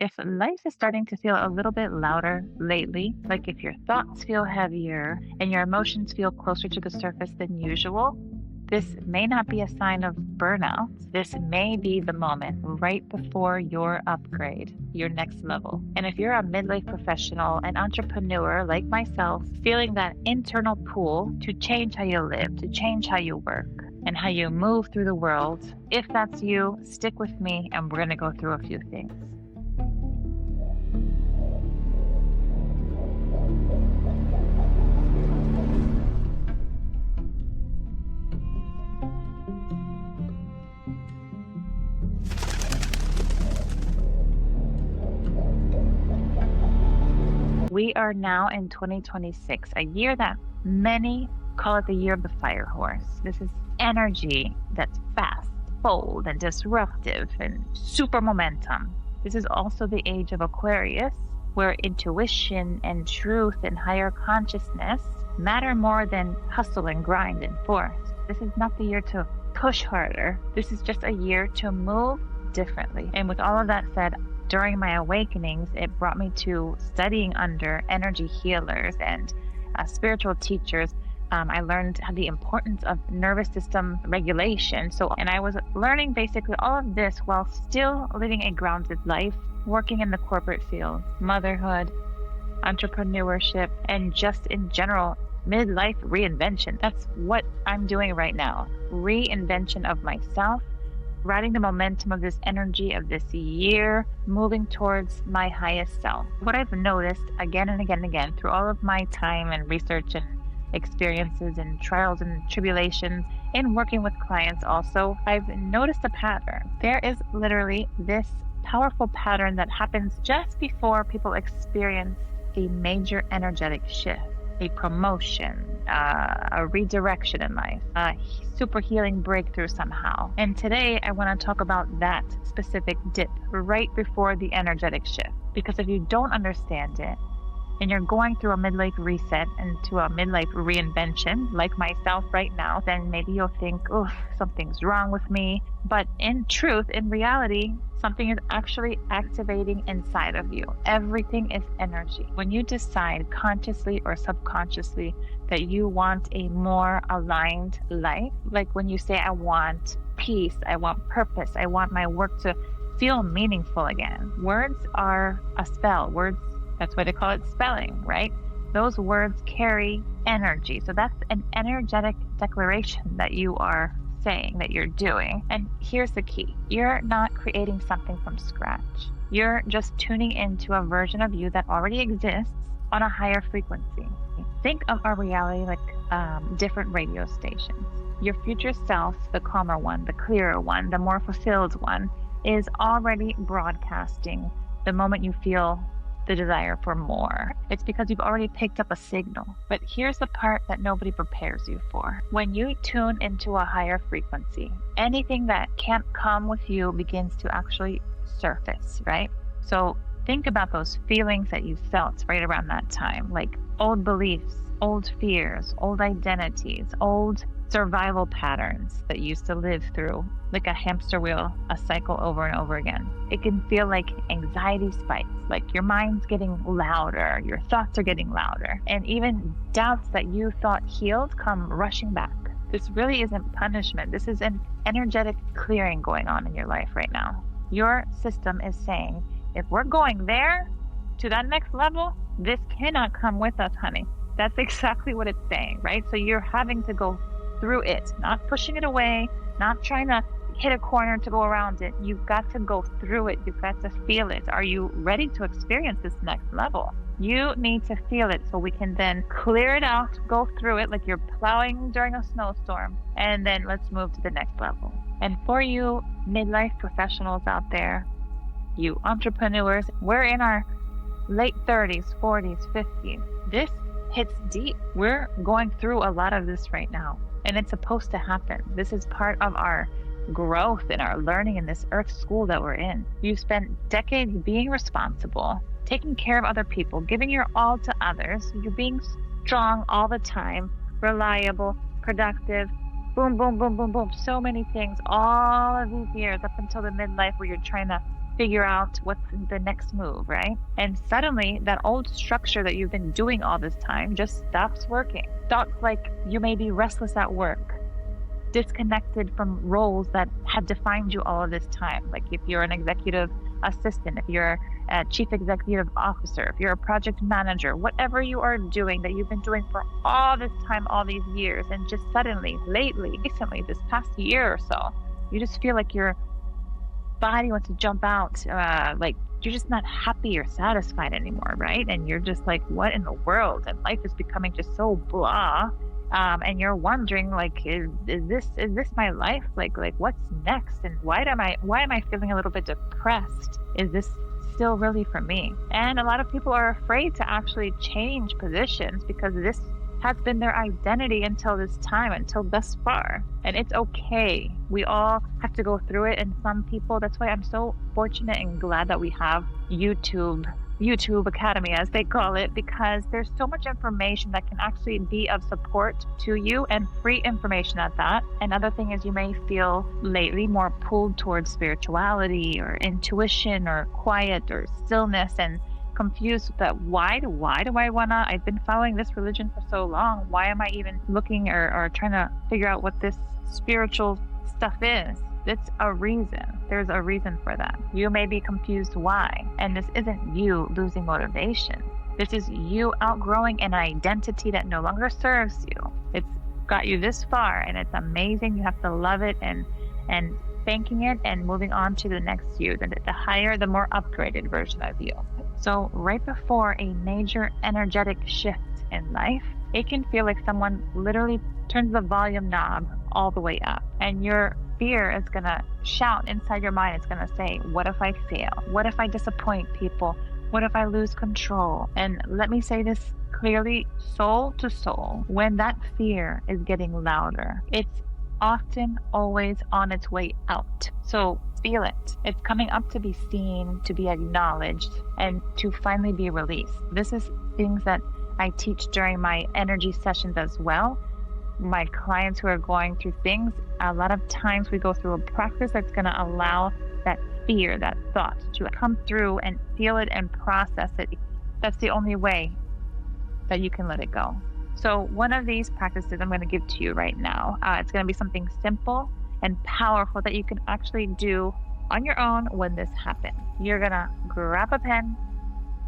If life is starting to feel a little bit louder lately, like if your thoughts feel heavier and your emotions feel closer to the surface than usual, this may not be a sign of burnout. This may be the moment right before your upgrade, your next level. And if you're a midlife professional, an entrepreneur like myself, feeling that internal pull to change how you live, to change how you work, and how you move through the world, if that's you, stick with me and we're going to go through a few things. We are now in 2026, a year that many call it the year of the fire horse. This is energy that's fast, bold, and disruptive, and super momentum. This is also the age of Aquarius, where intuition and truth and higher consciousness matter more than hustle and grind and force. This is not the year to push harder. This is just a year to move differently. And with all of that said, during my awakenings, it brought me to studying under energy healers and spiritual teachers. I learned the importance of nervous system regulation. And I was learning basically all of this while still living a grounded life, working in the corporate field, motherhood, entrepreneurship, and just in general, midlife reinvention. That's what I'm doing right now. Reinvention of myself, riding the momentum of this energy of this year, moving towards my highest self. What I've noticed again and again and again through all of my time and research and experiences and trials and tribulations in working with clients also, I've noticed a pattern. There is literally this powerful pattern that happens just before people experience a major energetic shift, a promotion, a redirection in life, a super healing breakthrough somehow. And today I want to talk about that specific dip right before the energetic shift. Because if you don't understand it, and you're going through a midlife reset into a midlife reinvention, like myself right now, then maybe you'll think, oh, something's wrong with me. But in truth, in reality, something is actually activating inside of you. Everything is energy. When you decide consciously or subconsciously that you want a more aligned life, like when you say, I want peace, I want purpose, I want my work to feel meaningful again. Words are a spell. Words, that's why they call it spelling, right? Those words carry energy. So that's an energetic declaration that you are saying, that you're doing. And here's the key. You're not creating something from scratch. You're just tuning into a version of you that already exists on a higher frequency. Think of our reality like different radio stations. Your future self, the calmer one, the clearer one, the more fulfilled one, is already broadcasting the moment you feel the desire for more. It's because you've already picked up a signal. But here's the part that nobody prepares you for. When you tune into a higher frequency, anything that can't come with you begins to actually surface, right? So think about those feelings that you felt right around that time, like old beliefs, old fears, old identities, old survival patterns that you used to live through, like a hamster wheel, a cycle over and over again. It can feel like anxiety spikes, like your mind's getting louder, your thoughts are getting louder, and even doubts that you thought healed come rushing back. This really isn't punishment. This is an energetic clearing going on in your life right now. Your system is saying, if we're going there to that next level, this cannot come with us, honey. That's exactly what it's saying, right? So you're having to go through it, not pushing it away, not trying to hit a corner to go around it. You've got to go through it. You've got to feel it. Are you ready to experience this next level? You need to feel it so we can then clear it out, go through it like you're plowing during a snowstorm, and then let's move to the next level. And for you midlife professionals out there, you entrepreneurs, we're in our late 30s, 40s, 50s. This hits deep. We're going through a lot of this right now. And it's supposed to happen. This is part of our growth and our learning in this earth school that we're in. You spent decades being responsible, taking care of other people, giving your all to others. You're being strong all the time, reliable, productive, boom, boom, boom, boom, boom. So many things all of these years up until the midlife where you're trying to figure out what's the next move, right? And suddenly that old structure that you've been doing all this time just stops working. Thoughts like you may be restless at work, disconnected from roles that had defined you all of this time. Like if you're an executive assistant, if you're a chief executive officer, if you're a project manager, whatever you are doing that you've been doing for all this time, all these years, and just suddenly, lately, recently, this past year or so, you just feel like your body wants to jump out, like you're just not happy or satisfied anymore, right? And you're just like, what in the world? And life is becoming just so blah. And you're wondering, like, is this my life? Like what's next? And why am I feeling a little bit depressed? Is this still really for me? And a lot of people are afraid to actually change positions because this has been their identity until this time, until thus far. And it's okay. We all have to go through it. And some people, that's why I'm so fortunate and glad that we have YouTube Academy, as they call it, because there's so much information that can actually be of support to you, and free information at that. Another thing is, you may feel lately more pulled towards spirituality or intuition or quiet or stillness, and confused that why do I wanna, I've been following this religion for so long, why am I even looking or trying to figure out what this spiritual stuff is? It's a reason. There's a reason for that. You may be confused why. And this isn't you losing motivation. This is you outgrowing an identity that no longer serves you. It's got you this far, and it's amazing. You have to love it and thanking it and moving on to the next you, the higher, the more upgraded version of you. So right before a major energetic shift in life, it can feel like someone literally turns the volume knob all the way up, and your fear is going to shout inside your mind. It's going to say, what if I fail? What if I disappoint people? What if I lose control? And let me say this clearly, soul to soul, when that fear is getting louder, it's often always on its way out. So feel it. It's coming up to be seen, to be acknowledged, and to finally be released. This is things that I teach during my energy sessions as well. My clients who are going through things, a lot of times we go through a practice that's going to allow that fear, that thought to come through and feel it and process it. That's the only way that you can let it go. So one of these practices I'm going to give to you right now, it's going to be something simple and powerful that you can actually do on your own when this happens. You're going to grab a pen,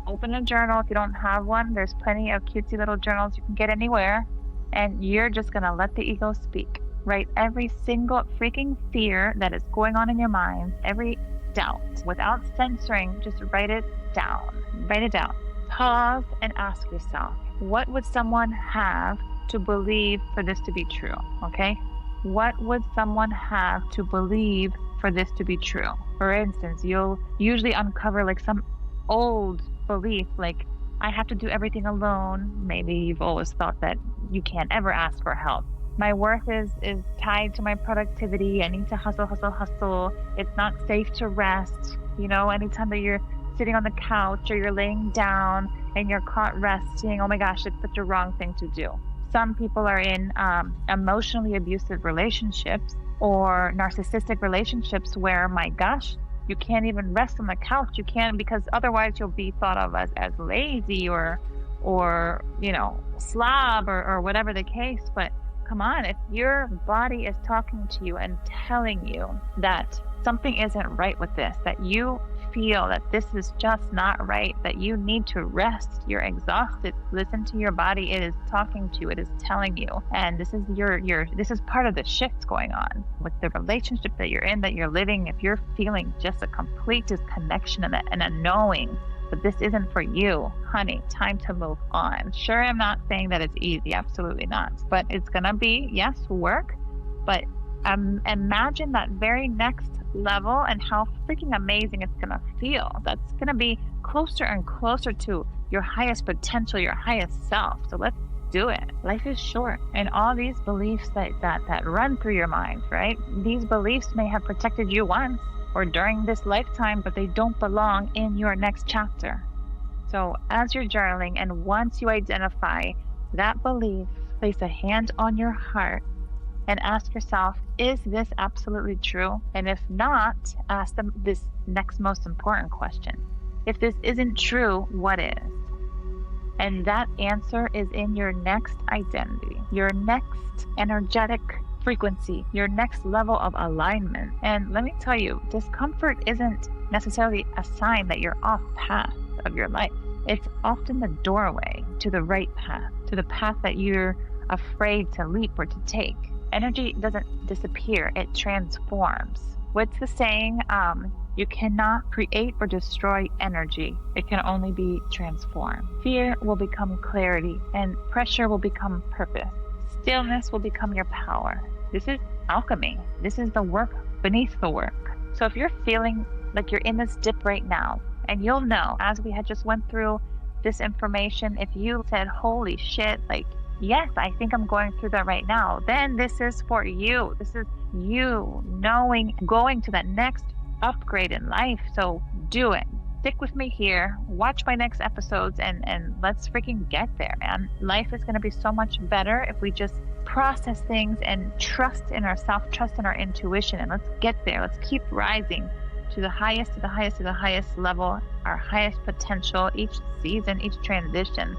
open a journal. If you don't have one, there's plenty of cutesy little journals you can get anywhere. And you're just going to let the ego speak. Write every single freaking fear that is going on in your mind, every doubt, without censoring. Just write it down. Write it down. Pause and ask yourself, what would someone have to believe for this to be true? Okay? What would someone have to believe for this to be true? For instance, you'll usually uncover like some old belief, like, I have to do everything alone. Maybe you've always felt that you can't ever ask for help. My worth is tied to my productivity. I need to hustle. It's not safe to rest. You know, anytime that you're sitting on the couch or you're laying down and you're caught resting, oh my gosh, it's such a wrong thing to do. Some people are in emotionally abusive relationships or narcissistic relationships where, my gosh, you can't even rest on the couch. You can't, because otherwise you'll be thought of as lazy or you know, slob or whatever the case. But come on, if your body is talking to you and telling you that something isn't right with this, that you feel that this is just not right, that you need to rest, you're exhausted, listen to your body. It is talking to you, it is telling you. And this is this is part of the shift going on with the relationship that you're in, that you're living. If you're feeling just a complete disconnection and a knowing that this isn't for you, honey, time to move on. Sure, I'm not saying that it's easy, absolutely not, but it's gonna be, yes, work, but imagine that very next level and how freaking amazing it's gonna feel. That's gonna be closer and closer to your highest potential, your highest self. So let's do it. Life is short, and all these beliefs that run through your mind, right? These beliefs may have protected you once or during this lifetime, but they don't belong in your next chapter. So as you're journaling, and once you identify that belief, place a hand on your heart and ask yourself, is this absolutely true? And if not, ask them this next most important question. If this isn't true, what is? And that answer is in your next identity, your next energetic frequency, your next level of alignment. And let me tell you, discomfort isn't necessarily a sign that you're off path of your life. It's often the doorway to the right path, to the path that you're afraid to leap or to take. Energy doesn't disappear, it transforms. What's the saying? You cannot create or destroy energy. It can only be transformed. Fear will become clarity, and pressure will become purpose. Stillness will become your power. This is alchemy. This is the work beneath the work. So if you're feeling like you're in this dip right now, and you'll know, as we had just went through this information, if you said, holy shit, like, yes, I think I'm going through that right now, then this is for you. This is you knowing, going to that next upgrade in life. So do it. Stick with me here. Watch my next episodes and let's freaking get there, man. Life is going to be so much better if we just process things and trust in ourselves, trust in our intuition, and let's get there. Let's keep rising to the highest, to the highest, to the highest level, our highest potential each season, each transition.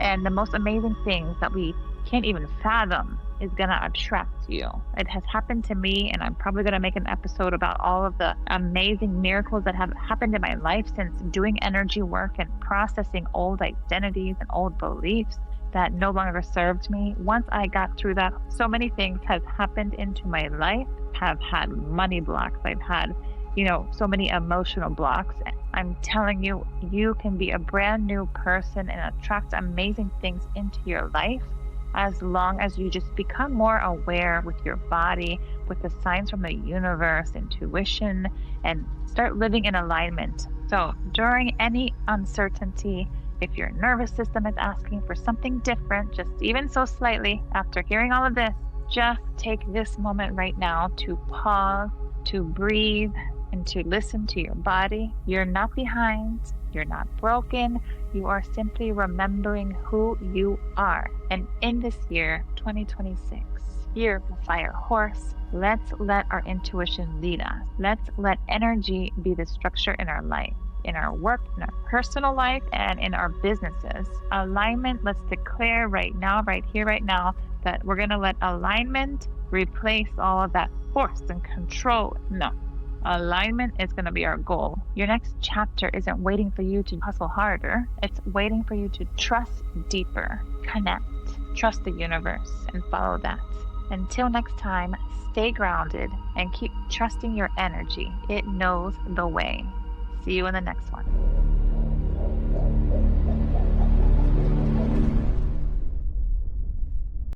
And the most amazing things that we can't even fathom is going to attract you. It has happened to me, and I'm probably going to make an episode about all of the amazing miracles that have happened in my life since doing energy work and processing old identities and old beliefs that no longer served me. Once I got through that, so many things have happened into my life. Have had money blocks. I've had, so many emotional blocks. I'm telling you, you can be a brand new person and attract amazing things into your life as long as you just become more aware with your body, with the signs from the universe, intuition, and start living in alignment. So during any uncertainty, if your nervous system is asking for something different, just even so slightly, after hearing all of this, just take this moment right now to pause, to breathe, and to listen to your body. You're not behind. You're not broken. You are simply remembering who you are. And in this year, 2026, year of the fire horse, let's let our intuition lead us. Let's let energy be the structure in our life, in our work, in our personal life, and in our businesses. Alignment, let's declare right now, right here, right now, that we're going to let alignment replace all of that force and control. No. Alignment is going to be our goal. Your next chapter isn't waiting for you to hustle harder. It's waiting for you to trust deeper, connect, trust the universe, and follow that. Until next time, stay grounded and keep trusting your energy. It knows the way. See you in the next one.